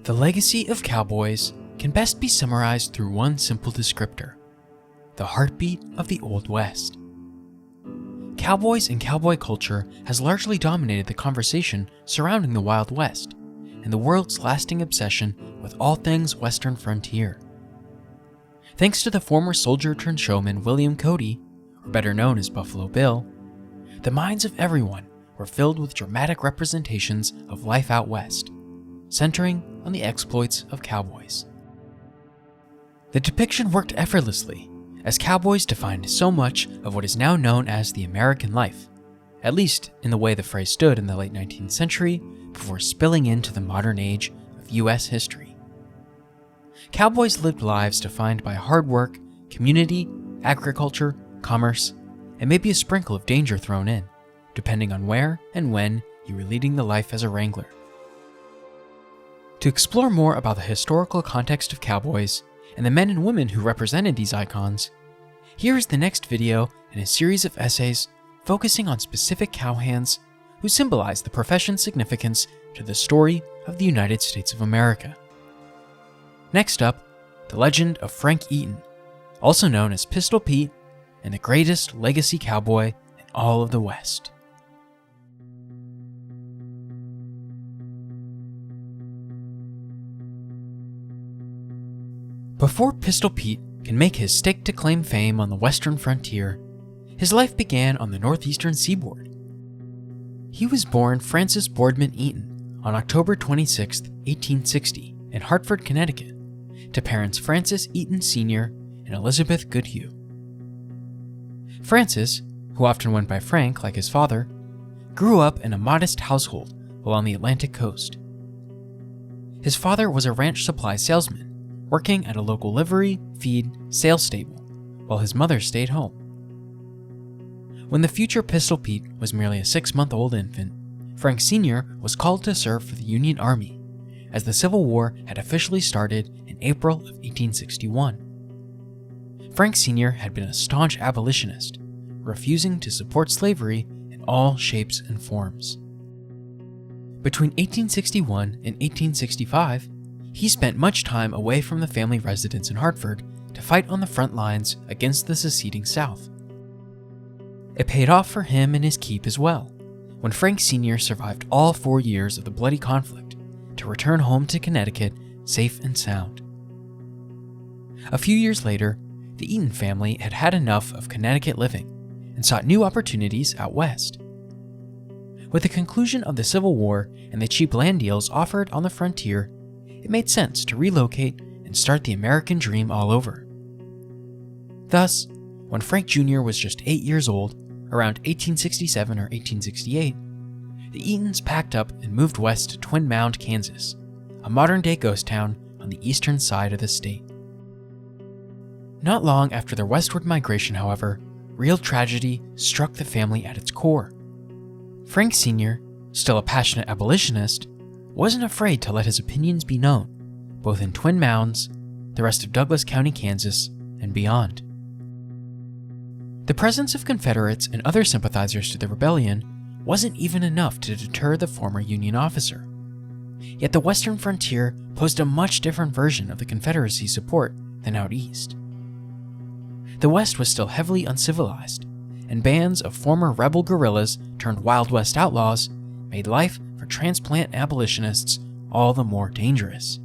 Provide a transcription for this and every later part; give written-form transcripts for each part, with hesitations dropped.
The legacy of cowboys can best be summarized through one simple descriptor: the heartbeat of the Old West. Cowboys and cowboy culture has largely dominated the conversation surrounding the Wild West and the world's lasting obsession with all things Western frontier. Thanks to the former soldier-turned-showman William Cody, or better known as Buffalo Bill, the minds of everyone were filled with dramatic representations of life out west, centering on the exploits of cowboys. The depiction worked effortlessly, as cowboys defined so much of what is now known as the American life, at least in the way the phrase stood in the late 19th century before spilling into the modern age of U.S. history. Cowboys lived lives defined by hard work, community, agriculture, commerce, and maybe a sprinkle of danger thrown in, depending on where and when you were leading the life as a wrangler. To explore more about the historical context of cowboys and the men and women who represented these icons, here is the next video in a series of essays focusing on specific cowhands who symbolize the profession's significance to the story of the United States of America. Next up, the legend of Frank Eaton, also known as Pistol Pete and the greatest legacy cowboy in all of the West. Before Pistol Pete can make his stake-to-claim fame on the western frontier, his life began on the northeastern seaboard. He was born Francis Boardman Eaton on October 26, 1860, in Hartford, Connecticut, to parents Francis Eaton Sr. and Elizabeth Goodhue. Francis, who often went by Frank like his father, grew up in a modest household along the Atlantic coast. His father was a ranch supply salesman, working at a local livery, feed, sales stable, while his mother stayed home. When the future Pistol Pete was merely a 6-month-old infant, Frank Sr. was called to serve for the Union Army, as the Civil War had officially started in April of 1861. Frank Sr. had been a staunch abolitionist, refusing to support slavery in all shapes and forms. Between 1861 and 1865, he spent much time away from the family residence in Hartford to fight on the front lines against the seceding South. It paid off for him and his keep as well, when Frank Sr. survived all 4 years of the bloody conflict to return home to Connecticut safe and sound. A few years later, the Eaton family had had enough of Connecticut living and sought new opportunities out west. With the conclusion of the Civil War and the cheap land deals offered on the frontier, it made sense to relocate and start the American dream all over. Thus, when Frank Jr. was just 8 years old, around 1867 or 1868, the Eatons packed up and moved west to Twin Mound, Kansas, a modern-day ghost town on the eastern side of the state. Not long after their westward migration, however, real tragedy struck the family at its core. Frank Sr., still a passionate abolitionist, wasn't afraid to let his opinions be known, both in Twin Mounds, the rest of Douglas County, Kansas, and beyond. The presence of Confederates and other sympathizers to the rebellion wasn't even enough to deter the former Union officer. Yet the western frontier posed a much different version of the Confederacy's support than out east. The West was still heavily uncivilized, and bands of former rebel guerrillas turned Wild West outlaws made life for transplant abolitionists all the more dangerous.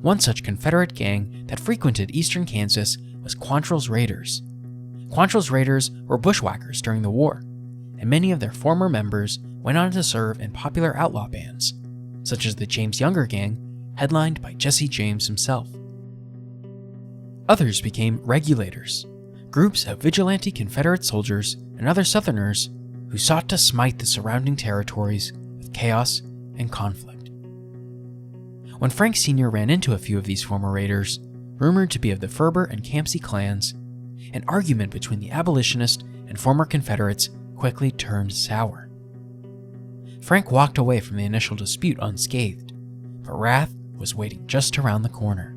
One such Confederate gang that frequented eastern Kansas was Quantrill's Raiders. Quantrill's Raiders were bushwhackers during the war, and many of their former members went on to serve in popular outlaw bands, such as the James Younger Gang, headlined by Jesse James himself. Others became Regulators, groups of vigilante Confederate soldiers and other Southerners who sought to smite the surrounding territories with chaos and conflict. When Frank Sr. ran into a few of these former raiders, rumored to be of the Ferber and Campsie clans, an argument between the abolitionist and former Confederates quickly turned sour. Frank walked away from the initial dispute unscathed, but wrath was waiting just around the corner.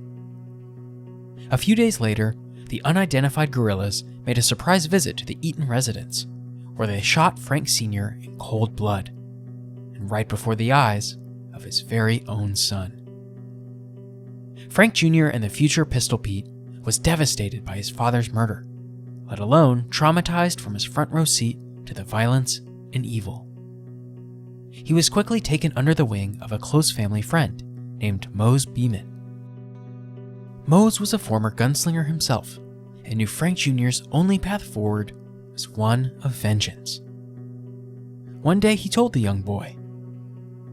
A few days later, the unidentified guerrillas made a surprise visit to the Eaton residence, where they shot Frank Sr. in cold blood, and right before the eyes of his very own son. Frank Jr. and the future Pistol Pete was devastated by his father's murder, let alone traumatized from his front row seat to the violence and evil. He was quickly taken under the wing of a close family friend named Mose Beeman. Mose was a former gunslinger himself and knew Frank Jr.'s only path forward was one of vengeance. One day he told the young boy,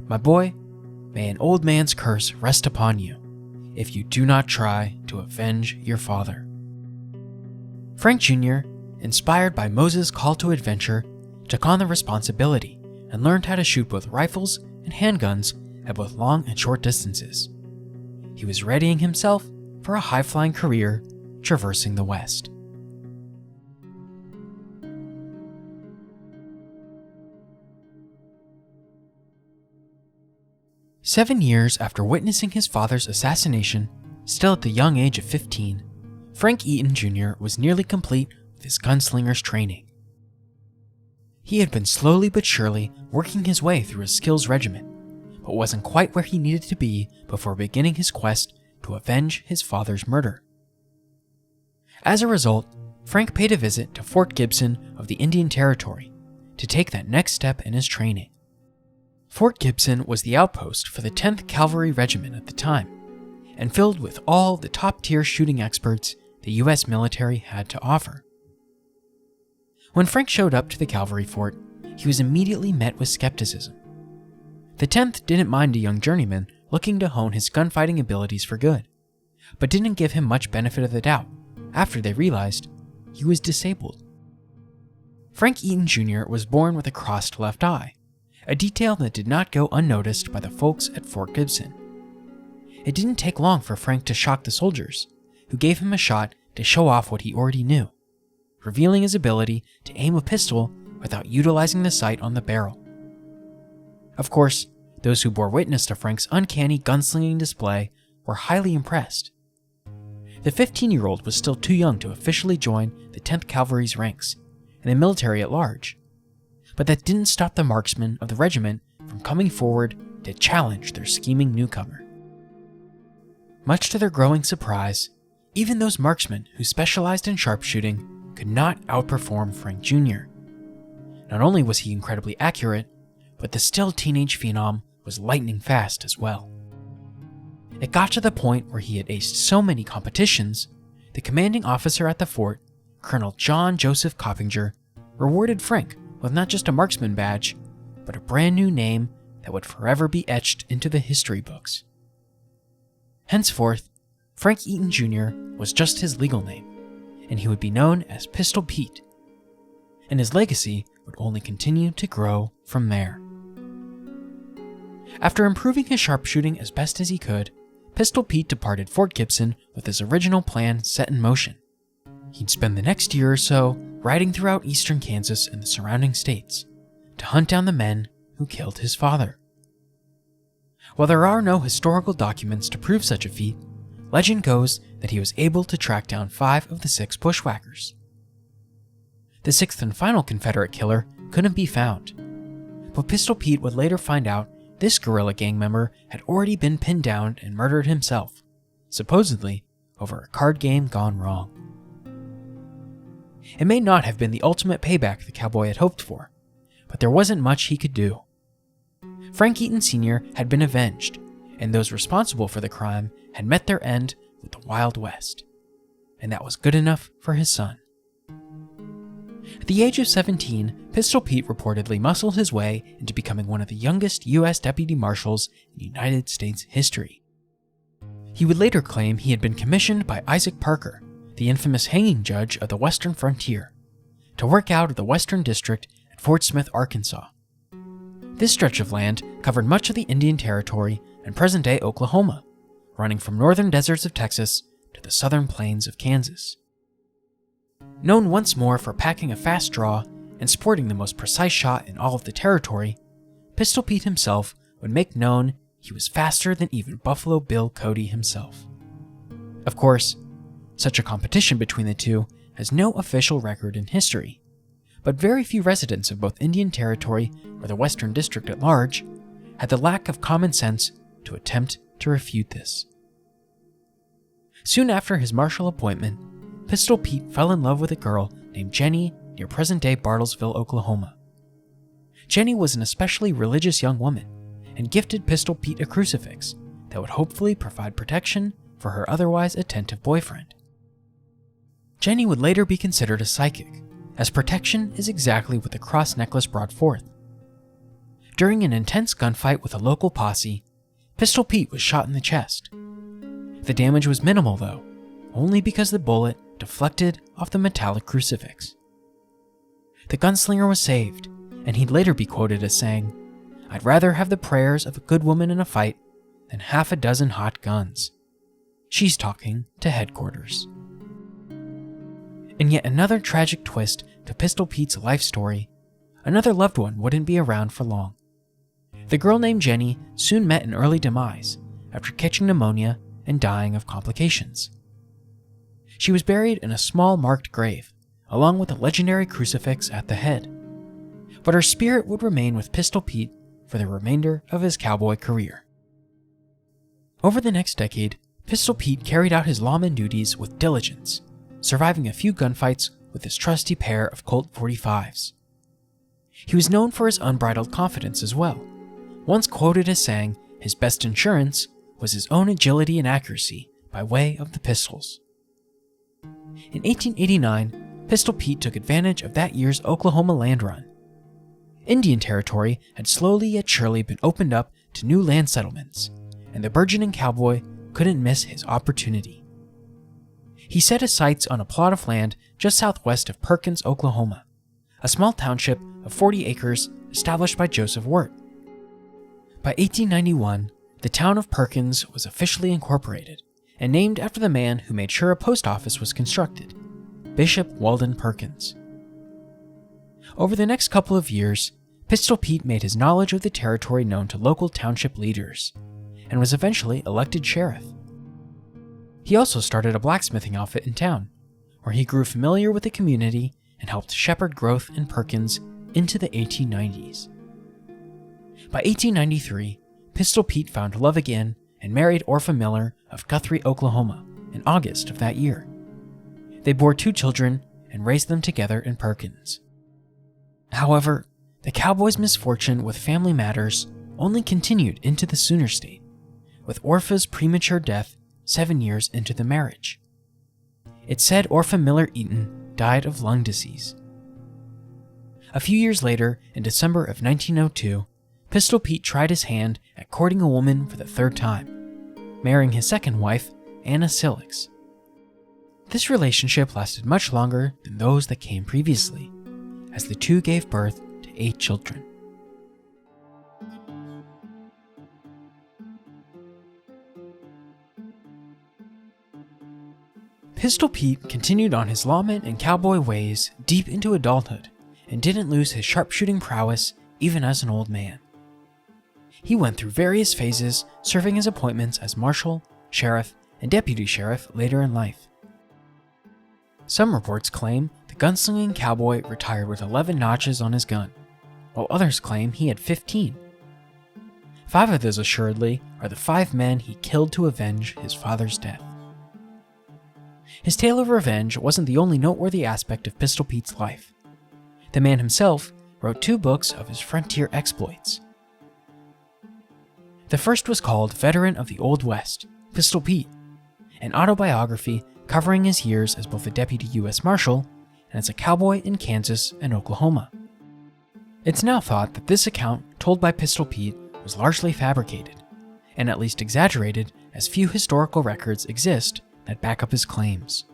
"My boy, may an old man's curse rest upon you if you do not try to avenge your father." Frank Jr., inspired by Mose's call to adventure, took on the responsibility and learned how to shoot both rifles and handguns at both long and short distances. He was readying himself for a high-flying career traversing the West. Seven years after witnessing his father's assassination, still at the young age of 15, Frank Eaton Jr. was nearly complete with his gunslinger's training. He had been slowly but surely working his way through his skills regimen, but wasn't quite where he needed to be before beginning his quest to avenge his father's murder. As a result, Frank paid a visit to Fort Gibson of the Indian Territory to take that next step in his training. Fort Gibson was the outpost for the 10th Cavalry Regiment at the time, and filled with all the top-tier shooting experts the U.S. military had to offer. When Frank showed up to the cavalry fort, he was immediately met with skepticism. The 10th didn't mind a young journeyman looking to hone his gunfighting abilities for good, but didn't give him much benefit of the doubt after they realized he was disabled. Frank Eaton Jr. was born with a crossed left eye, a detail that did not go unnoticed by the folks at Fort Gibson. It didn't take long for Frank to shock the soldiers, who gave him a shot to show off what he already knew, revealing his ability to aim a pistol without utilizing the sight on the barrel. Of course, those who bore witness to Frank's uncanny gunslinging display were highly impressed. The 15-year-old was still too young to officially join the 10th Cavalry's ranks and the military at large, but that didn't stop the marksmen of the regiment from coming forward to challenge their scheming newcomer. Much to their growing surprise, even those marksmen who specialized in sharpshooting could not outperform Frank Jr. Not only was he incredibly accurate, but the still teenage phenom was lightning fast as well. It got to the point where he had aced so many competitions, the commanding officer at the fort, Colonel John Joseph Coppinger, rewarded Frank with not just a marksman badge, but a brand new name that would forever be etched into the history books. Henceforth, Frank Eaton Jr. was just his legal name, and he would be known as Pistol Pete, and his legacy would only continue to grow from there. After improving his sharpshooting as best as he could, Pistol Pete departed Fort Gibson with his original plan set in motion. He'd spend the next year or so riding throughout eastern Kansas and the surrounding states to hunt down the men who killed his father. While there are no historical documents to prove such a feat, legend goes that he was able to track down 5 of the 6 bushwhackers. The 6th and final Confederate killer couldn't be found, but Pistol Pete would later find out this guerrilla gang member had already been pinned down and murdered himself, supposedly over a card game gone wrong. It may not have been the ultimate payback the cowboy had hoped for, but there wasn't much he could do. Frank Eaton Sr. had been avenged, and those responsible for the crime had met their end with the Wild West, and that was good enough for his son. At the age of 17, Pistol Pete reportedly muscled his way into becoming one of the youngest U.S. deputy marshals in United States history. He would later claim he had been commissioned by Isaac Parker, the infamous hanging judge of the Western frontier, to work out of the Western District at Fort Smith, Arkansas. This stretch of land covered much of the Indian Territory and present-day Oklahoma, running from northern deserts of Texas to the southern plains of Kansas. Known once more for packing a fast draw and sporting the most precise shot in all of the territory, Pistol Pete himself would make known he was faster than even Buffalo Bill Cody himself. Of course, such a competition between the two has no official record in history, but very few residents of both Indian Territory or the Western District at large had the lack of common sense to attempt to refute this. Soon after his marshal appointment, Pistol Pete fell in love with a girl named Jenny near present-day Bartlesville, Oklahoma. Jenny was an especially religious young woman and gifted Pistol Pete a crucifix that would hopefully provide protection for her otherwise attentive boyfriend. Jenny would later be considered a psychic, as protection is exactly what the cross necklace brought forth. During an intense gunfight with a local posse, Pistol Pete was shot in the chest. The damage was minimal though, only because the bullet deflected off the metallic crucifix. The gunslinger was saved, and he'd later be quoted as saying, "I'd rather have the prayers of a good woman in a fight than half a dozen hot guns." She's talking to headquarters. In yet another tragic twist to Pistol Pete's life story, another loved one wouldn't be around for long. The girl named Jenny soon met an early demise after catching pneumonia and dying of complications. She was buried in a small marked grave, along with a legendary crucifix at the head. But her spirit would remain with Pistol Pete for the remainder of his cowboy career. Over the next decade, Pistol Pete carried out his lawman duties with diligence, surviving a few gunfights with his trusty pair of Colt .45s. He was known for his unbridled confidence as well, once quoted as saying his best insurance was his own agility and accuracy by way of the pistols. In 1889, Pistol Pete took advantage of that year's Oklahoma land run. Indian territory had slowly yet surely been opened up to new land settlements, and the burgeoning cowboy couldn't miss his opportunity. He set his sights on a plot of land just southwest of Perkins, Oklahoma, a small township of 40 acres established by Joseph Wirt. By 1891, the town of Perkins was officially incorporated and named after the man who made sure a post office was constructed, Bishop Walden Perkins. Over the next couple of years, Pistol Pete made his knowledge of the territory known to local township leaders, and was eventually elected sheriff. He also started a blacksmithing outfit in town, where he grew familiar with the community and helped shepherd growth in Perkins into the 1890s. By 1893, Pistol Pete found love again and married Orpha Miller of Guthrie, Oklahoma, in August of that year. They bore 2 children and raised them together in Perkins. However, the cowboy's misfortune with family matters only continued into the Sooner State, with Orpha's premature death 7 years into the marriage. It's said Orpha Miller Eaton died of lung disease. A few years later, in December of 1902, Pistol Pete tried his hand at courting a woman for the 3rd time, marrying his second wife, Anna Silix. This relationship lasted much longer than those that came previously, as the two gave birth to 8 children. Pistol Pete continued on his lawman and cowboy ways deep into adulthood and didn't lose his sharpshooting prowess even as an old man. He went through various phases, serving his appointments as marshal, sheriff, and deputy sheriff later in life. Some reports claim the gunslinging cowboy retired with 11 notches on his gun, while others claim he had 15. 5 of those assuredly are the 5 men he killed to avenge his father's death. His tale of revenge wasn't the only noteworthy aspect of Pistol Pete's life. The man himself wrote 2 books of his frontier exploits. The first was called Veteran of the Old West, Pistol Pete, an autobiography covering his years as both a deputy U.S. Marshal and as a cowboy in Kansas and Oklahoma. It's now thought that this account told by Pistol Pete was largely fabricated, and at least exaggerated, as few historical records exist that back up his claims.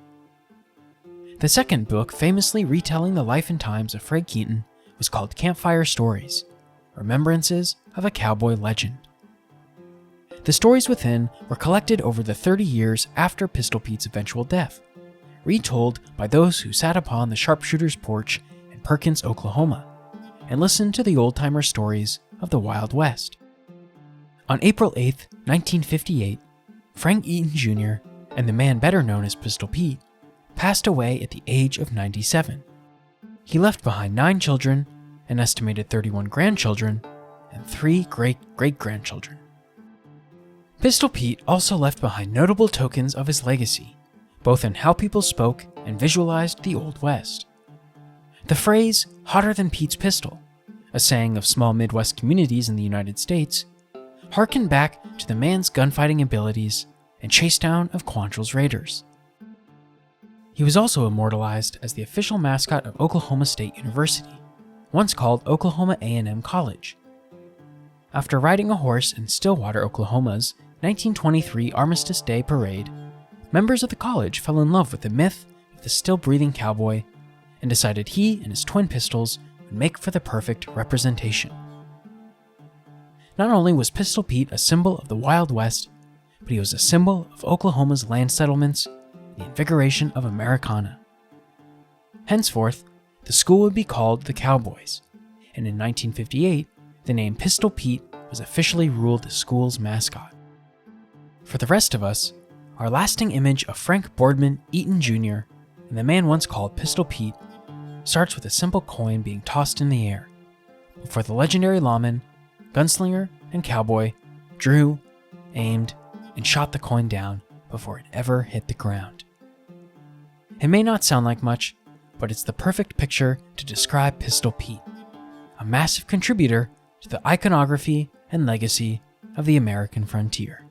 The second book, famously retelling the life and times of Fred Keaton, was called Campfire Stories, Remembrances of a Cowboy Legend. The stories within were collected over the 30 years after Pistol Pete's eventual death, retold by those who sat upon the sharpshooter's porch in Perkins, Oklahoma, and listened to the old-timer stories of the Wild West. On April 8, 1958, Frank Eaton Jr., and the man better known as Pistol Pete, passed away at the age of 97. He left behind 9 children, an estimated 31 grandchildren, and 3 great-great-grandchildren. Pistol Pete also left behind notable tokens of his legacy, both in how people spoke and visualized the Old West. The phrase, "hotter than Pete's pistol," a saying of small Midwest communities in the United States, harkened back to the man's gunfighting abilities and chase down of Quantrill's raiders. He was also immortalized as the official mascot of Oklahoma State University, once called Oklahoma A&M College. After riding a horse in Stillwater, Oklahoma's 1923 Armistice Day Parade, members of the college fell in love with the myth of the still-breathing cowboy and decided he and his twin pistols would make for the perfect representation. Not only was Pistol Pete a symbol of the Wild West, but he was a symbol of Oklahoma's land settlements and the invigoration of Americana. Henceforth, the school would be called the Cowboys, and in 1958, the name Pistol Pete was officially ruled the school's mascot. For the rest of us, our lasting image of Frank Boardman Eaton Jr. and the man once called Pistol Pete starts with a simple coin being tossed in the air, before the legendary lawman, gunslinger, and cowboy drew, aimed, and shot the coin down before it ever hit the ground. It may not sound like much, but it's the perfect picture to describe Pistol Pete, a massive contributor to the iconography and legacy of the American frontier.